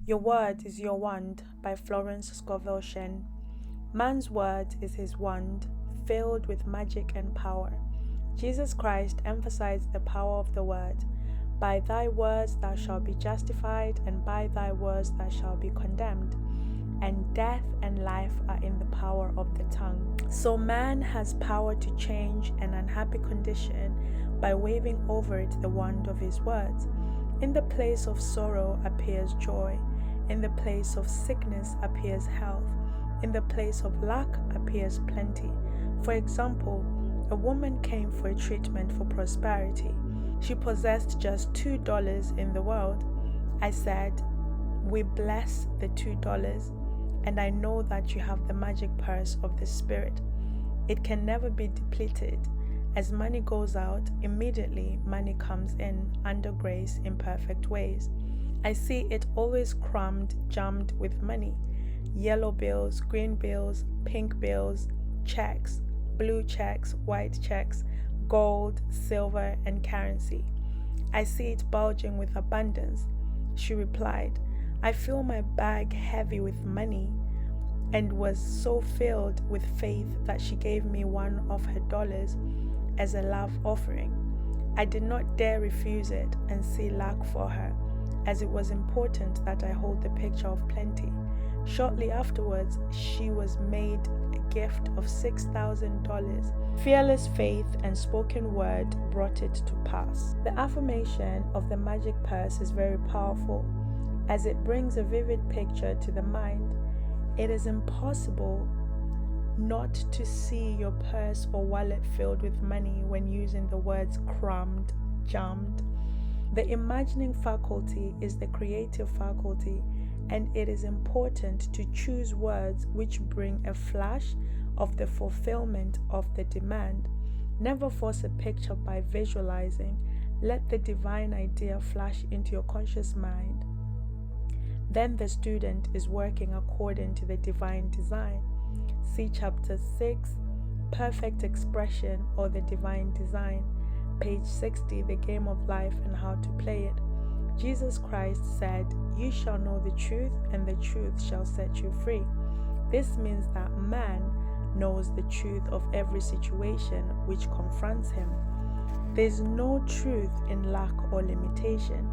Your word is your wand by Florence-Shinn. Man's word is his wand, filled with magic and power. Jesus Christ emphasized the power of the word. By thy words thou shalt be justified, and by thy words thou shalt be condemned. And death and life are in the power of the tongue. So man has power to change an unhappy condition by waving over it the wand of his words. In the place of sorrow appears joy. In the place of sickness appears health. In the place of lack appears plenty. For example, a woman came for a treatment for prosperity. She possessed just $2 in the world. I said, "We bless the $2, and I know that you have the magic purse of the Spirit. It can never be depleted. As money goes out, immediately money comes in under grace in perfect ways. I see it always crammed, jammed with money. Yellow bills, green bills, pink bills, checks, blue checks, white checks, gold, silver, and currency. I see it bulging with abundance." She replied, "I feel my bag heavy with money," and was so filled with faith that she gave me one of her dollars as a love offering. I did not dare refuse it and see lack for her, as it was important that I hold the picture of plenty. Shortly afterwards, she was made a gift of $6,000. Fearless faith and spoken word brought it to pass. The affirmation of the magic purse is very powerful, as it brings a vivid picture to the mind. It is impossible not to see your purse or wallet filled with money when using the words crammed, jammed. The imagining faculty is the creative faculty, and it is important to choose words which bring a flash of the fulfillment of the demand. Never force a picture by visualizing. Let the divine idea flash into your conscious mind. Then the student is working according to the divine design. See Chapter 6, Perfect Expression or the Divine Design, page 60, The Game of Life and How to Play It. Jesus Christ said, "You shall know the truth, and the truth shall set you free." This means that man knows the truth of every situation which confronts him. There is no truth in lack or limitation.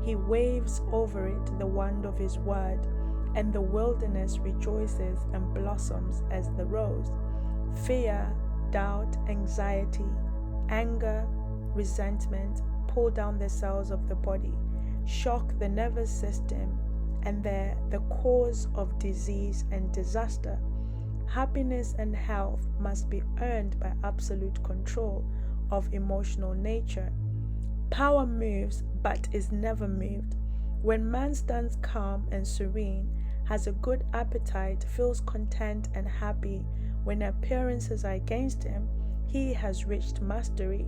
He waves over it the wand of his word, and the wilderness rejoices and blossoms as the rose. Fear, doubt, anxiety, anger, resentment pull down the cells of the body, shock the nervous system, and they're the cause of disease and disaster. Happiness and health must be earned by absolute control of emotional nature. Power moves but is never moved. When man stands calm and serene, has a good appetite, feels content and happy when appearances are against him, he has reached mastery.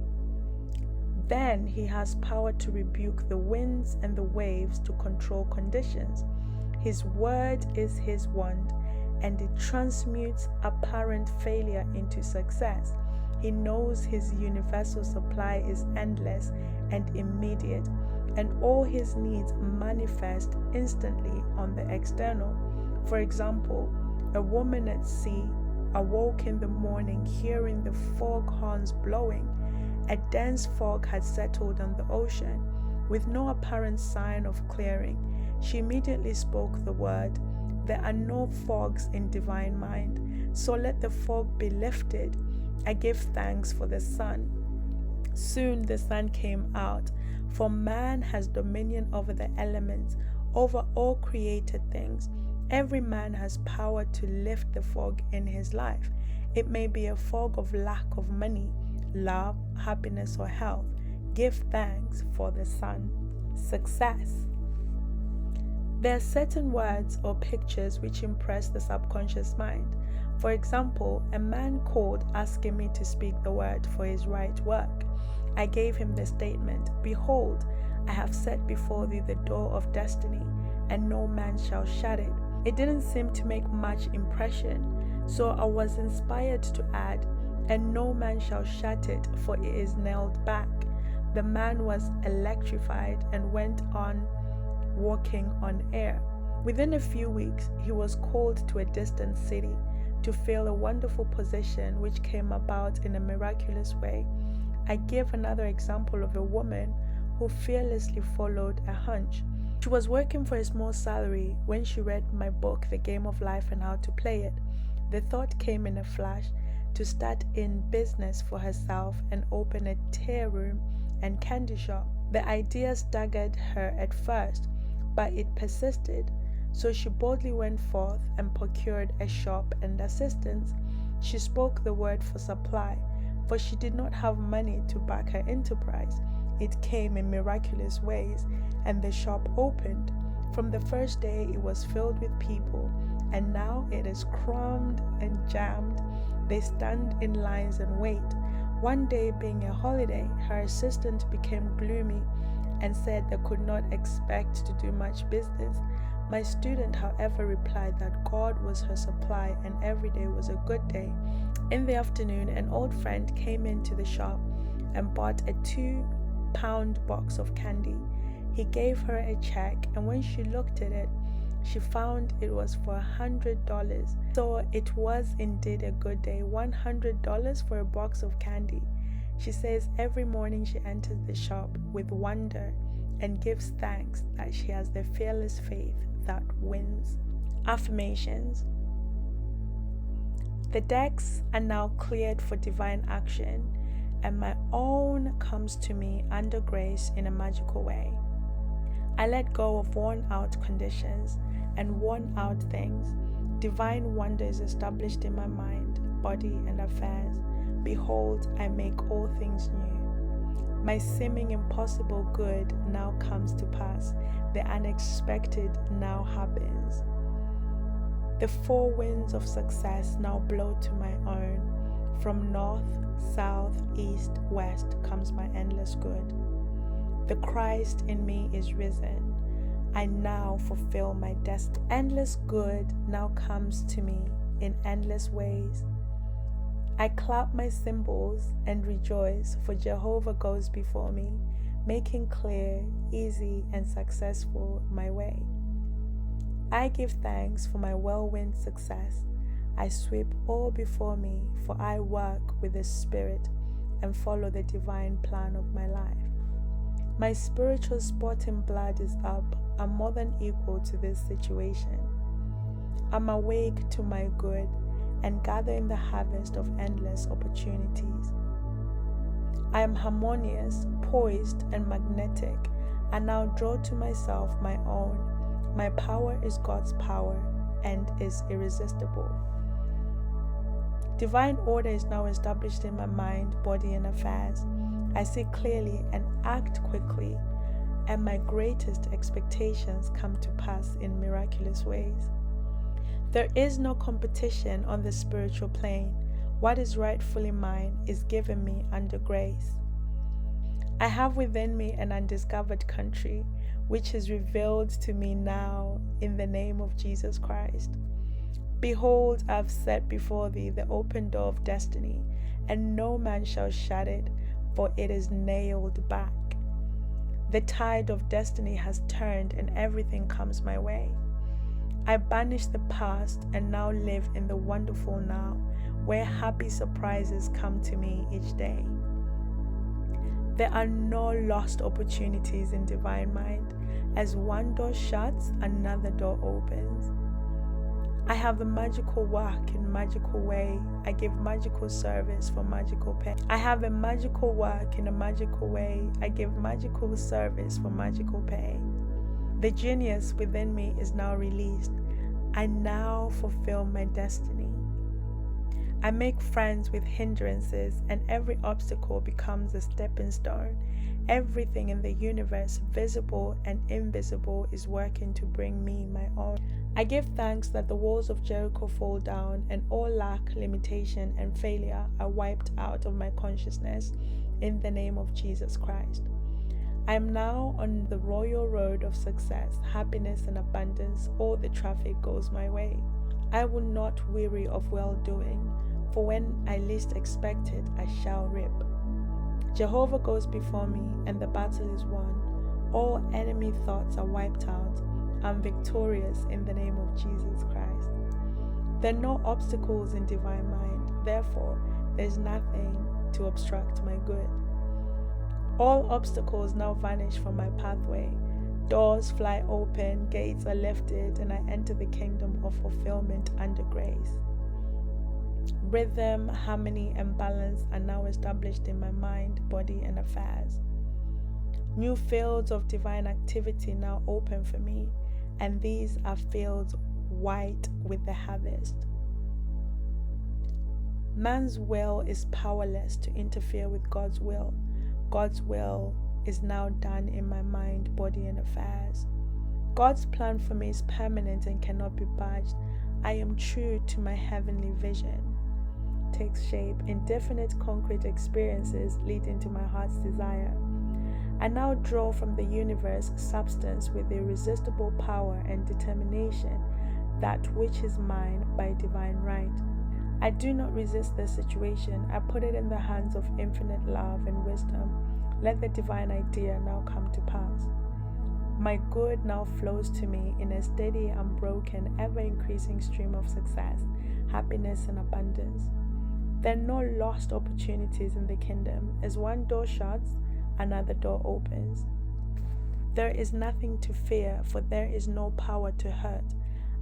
Then he has power to rebuke the winds and the waves to control conditions. His word is his wand, and it transmutes apparent failure into success. He knows his universal supply is endless and immediate, and all his needs manifest instantly on the external. For example, a woman at sea awoke in the morning hearing the foghorns blowing. A dense fog had settled on the ocean, with no apparent sign of clearing. She immediately spoke the word, "There are no fogs in divine mind, so let the fog be lifted. I give thanks for the sun." Soon the sun came out, for man has dominion over the elements, over all created things. Every man has power to lift the fog in his life. It may be a fog of lack of money, love, happiness, or health. Give thanks for the sun. Success. There are certain words or pictures which impress the subconscious mind. For example, a man called asking me to speak the word for his right work. I gave him the statement, "Behold, I have set before thee the door of destiny, and no man shall shut it." It didn't seem to make much impression, so I was inspired to add, "And no man shall shut it, for it is nailed back." The man was electrified and went on walking on air. Within a few weeks, he was called to a distant city to fill a wonderful position which came about in a miraculous way. I give another example of a woman who fearlessly followed a hunch. She was working for a small salary when she read my book, The Game of Life and How to Play It. The thought came in a flash to start in business for herself and open a tea room and candy shop. The idea staggered her at first, but it persisted. So she boldly went forth and procured a shop and assistants. She spoke the word for supply, for she did not have money to back her enterprise. It came in miraculous ways, and the shop opened. From the first day, it was filled with people, and now it is crammed and jammed. They stand in lines and wait. One day, being a holiday, her assistant became gloomy and said they could not expect to do much business. My student, however, replied that God was her supply and every day was a good day. In the afternoon, an old friend came into the shop and bought a 2-pound box of candy. He gave her a check, and when she looked at it, she found it was for $100. So it was indeed a good day, $100 for a box of candy. She says every morning she enters the shop with wonder and gives thanks that she has the fearless faith that wins. Affirmations. The decks are now cleared for divine action, and my own comes to me under grace in a magical way. I let go of worn-out conditions and worn-out things. Divine wonder is established in my mind, body, and affairs. Behold, I make all things new. My seeming impossible good now comes to pass. The unexpected now happens. The 4 winds of success now blow to my own. From north, south, east, west comes my endless good. The Christ in me is risen. I now fulfill my destiny. Endless good now comes to me in endless ways. I clap my cymbals and rejoice, for Jehovah goes before me, making clear, easy, and successful my way. I give thanks for my whirlwind success. I sweep all before me, for I work with the Spirit and follow the divine plan of my life. My spiritual sporting blood is up. I'm more than equal to this situation. I'm awake to my good and gathering the harvest of endless opportunities. I am harmonious, poised, and magnetic. I now draw to myself my own. My power is God's power and is irresistible. Divine order is now established in my mind, body, and affairs. I see clearly and act quickly, and my greatest expectations come to pass in miraculous ways. There is no competition on the spiritual plane. What is rightfully mine is given me under grace. I have within me an undiscovered country, which is revealed to me now in the name of Jesus Christ. Behold, I have set before thee the open door of destiny, and no man shall shut it, for it is nailed back. The tide of destiny has turned, and everything comes my way. I banish the past and now live in the wonderful now, where happy surprises come to me each day. There are no lost opportunities in divine mind. As one door shuts, another door opens. I have a magical work in magical way. I give magical service for magical pay. I have a magical work in a magical way. I give magical service for magical pay. The genius within me is now released. I now fulfill my destiny. I make friends with hindrances, and every obstacle becomes a stepping stone. Everything in the universe, visible and invisible, is working to bring me my own. I give thanks that the walls of Jericho fall down, and all lack, limitation, and failure are wiped out of my consciousness in the name of Jesus Christ. I am now on the royal road of success, happiness, and abundance. All the traffic goes my way. I will not weary of well-doing, for when I least expect it, I shall reap. Jehovah goes before me, and the battle is won. All enemy thoughts are wiped out. I'm victorious in the name of Jesus Christ. There are no obstacles in divine mind. Therefore, there's nothing to obstruct my good. All obstacles now vanish from my pathway. Doors fly open, gates are lifted, and I enter the kingdom of fulfillment under grace. Rhythm, harmony, and balance are now established in my mind, body, and affairs. New fields of divine activity now open for me, and these are fields white with the harvest. Man's will is powerless to interfere with God's will. God's will is now done in my mind, body, and affairs. God's plan for me is permanent and cannot be budged. I am true to my heavenly vision. Takes shape. Indefinite concrete experiences leading to my heart's desire. I now draw from the universe substance with irresistible power and determination, that which is mine by divine right. I do not resist the situation. I put it in the hands of infinite love and wisdom. Let the divine idea now come to pass. My good now flows to me in a steady, unbroken, ever-increasing stream of success, happiness, and abundance. There are no lost opportunities in the kingdom. As one door shuts, another door opens. There is nothing to fear, for there is no power to hurt.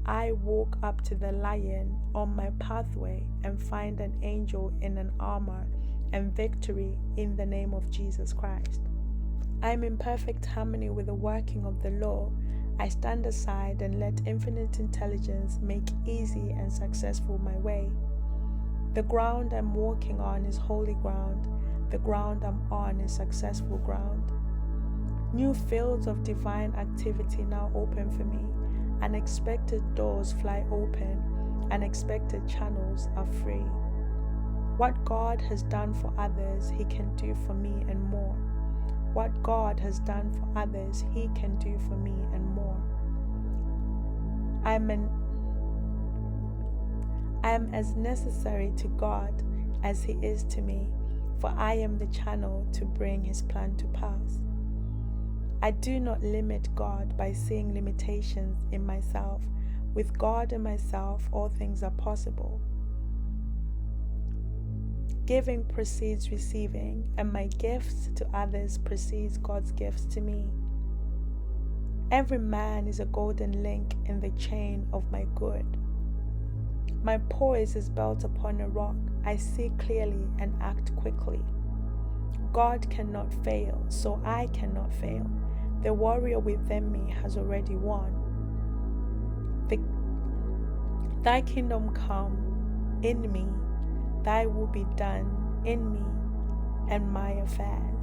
I walk up to the lion on my pathway and find an angel in an armor and victory in the name of Jesus Christ. I am in perfect harmony with the working of the law. I stand aside and let infinite intelligence make easy and successful my way. The ground I'm walking on is holy ground. The ground I'm on is successful ground. New fields of divine activity now open for me. Unexpected doors fly open. Unexpected channels are free. What God has done for others, He can do for me and more. What God has done for others, He can do for me and more. I am as necessary to God as He is to me, for I am the channel to bring His plan to pass. I do not limit God by seeing limitations in myself. With God and myself, all things are possible. Giving precedes receiving, and my gifts to others precedes God's gifts to me. Every man is a golden link in the chain of my good. My poise is built upon a rock. I see clearly and act quickly. God cannot fail, so I cannot fail. The warrior within me has already won. Thy kingdom come in me, thy will be done in me and my affairs.